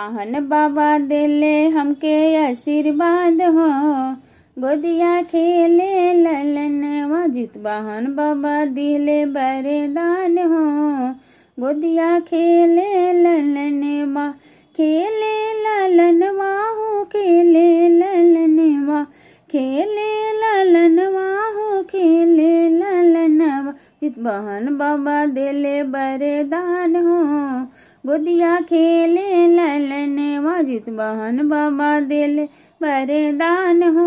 वाहन बाबा दिले हमके आशीर्वाद हो, गोदिया खेले ललनवा। जित वाहन बाबा दिले वरदान हो, गोदिया खेले ललनवा। खेले ललनवा हो, खेले ललनवा, खेले ललनवा हो, खेले ललनवा। जित वाहन बाबा दिले वरदान हो, गोदिया खेले ललनवा। जित वाहन बाबा दिले वरदान हो,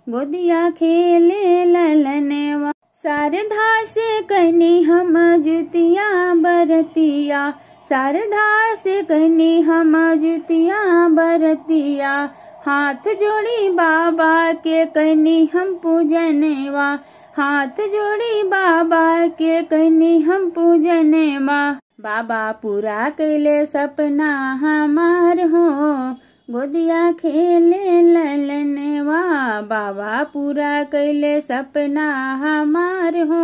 गोदिया खेले ललनवा। शारदा से कनी हम जुतिया बरतिया, शारदा से कनी हम जुतिया बरतिया। हाथ जोड़ी बाबा के कनी हम पूजनवा, हाथ जोड़ी बाबा के कनी हम पूजनवा। बाबा पूरा कैले सपना हमार हो, गोदिया खेले ललनवा। बाबा पूरा कैले सपना हमार हो,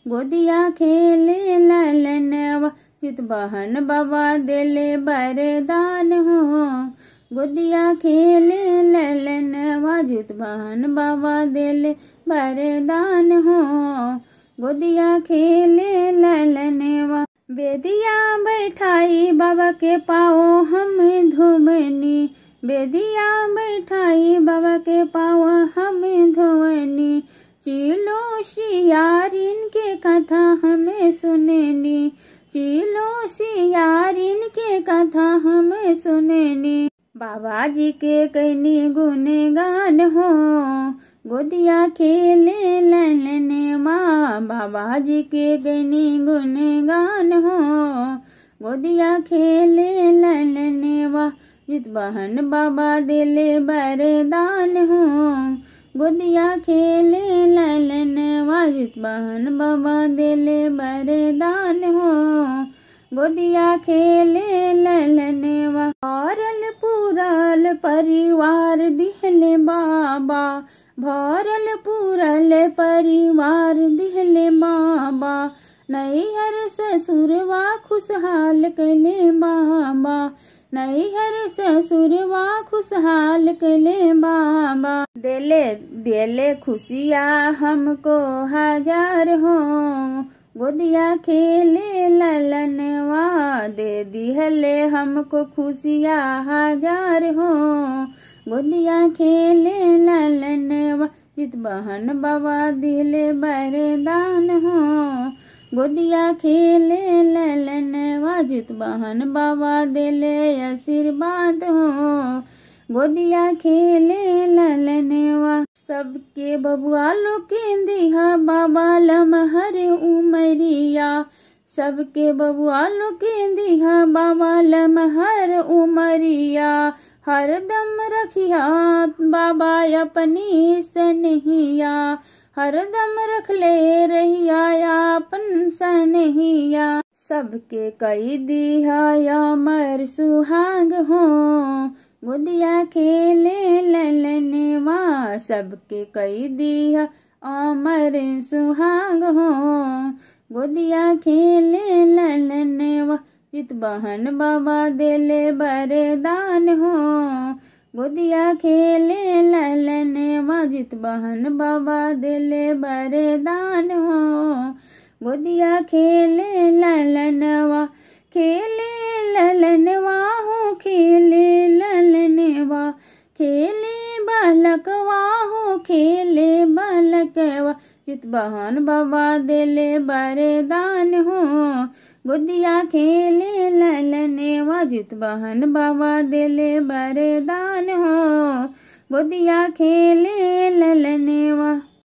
गोदिया खेले ललनवा। जित वाहन बाबा दिले वरदान हो, गोदिया खेले ललनवा। जित वाहन बाबा दिले वरदान हो, गोदिया खेले ललनवा। बेदिया बैठाई बाबा के पाओ हम धोवनी, बेदिया बैठाई बाबा के पाओ हम धोवनी। चीलो सियारिन के कथा हमें सुननी, चीलो सियारिन के कथा हमें सुननी। बाबा जी के कनी गुणगान हो, गोदिया खेले ललनवा। बाबा जी के कनी गुणगान हो, गोदिया खेले ललनवा। जित वाहन बाबा दिले वरदान हो, गोदिया खेले ललनवा। जित वाहन बाबा दिले वरदान हो, गोदिया खेले ललनवा। भरल पूरल परिवार दिहले बाबा, भरल पूरल परिवार दिहले बाबा। नैहर ससुरवा खुशहाल कैले बाबा, नैहर ससुरवा खुशहाल कैले बाबा। दिले दिले खुशिया हमको हजार हो, गोदिया खेले ललनवा। दे दिहले हमको खुशिया हजार हो, गोदिया खेले ललनवा। जित वाहन बाबा दिले वरदान हो, गोदिया खेले ललनवा। जित वाहन बाबा दिले आशीर्वाद हो, गोदिया खेले ललनवा। सबके बबुआ लोग के दिहा बाबा लमहर उमरिया, सबके बबुआ लोग के दिहा बाबा लमहर उमरिया। हरदम रखिया बाबा अपनी सनहिया, हरदम रख ले रहिया अपन सनहिया। सबके कई दिहा अमर सुहाग हो, गोदिया खेले ललनवा। सबके कई दिहा अमर सुहाग हो, गोदिया खेले ललनवा। जित वाहन बाबा दिले वरदान हो, गोदिया खेले ललनवा। जित वाहन बाबा दिले वरदान हो, गोदिया खेले ललनवा। खेले ललनवा हो, खेले ललनवा, खेले बालकवा हो, खेले बालकवा। जित वाहन बाबा दिले वरदान हो, गोदिया खेले ललनवा। जित वाहन बाबा दिले वरदान हो, गोदिया खेले ललनवा।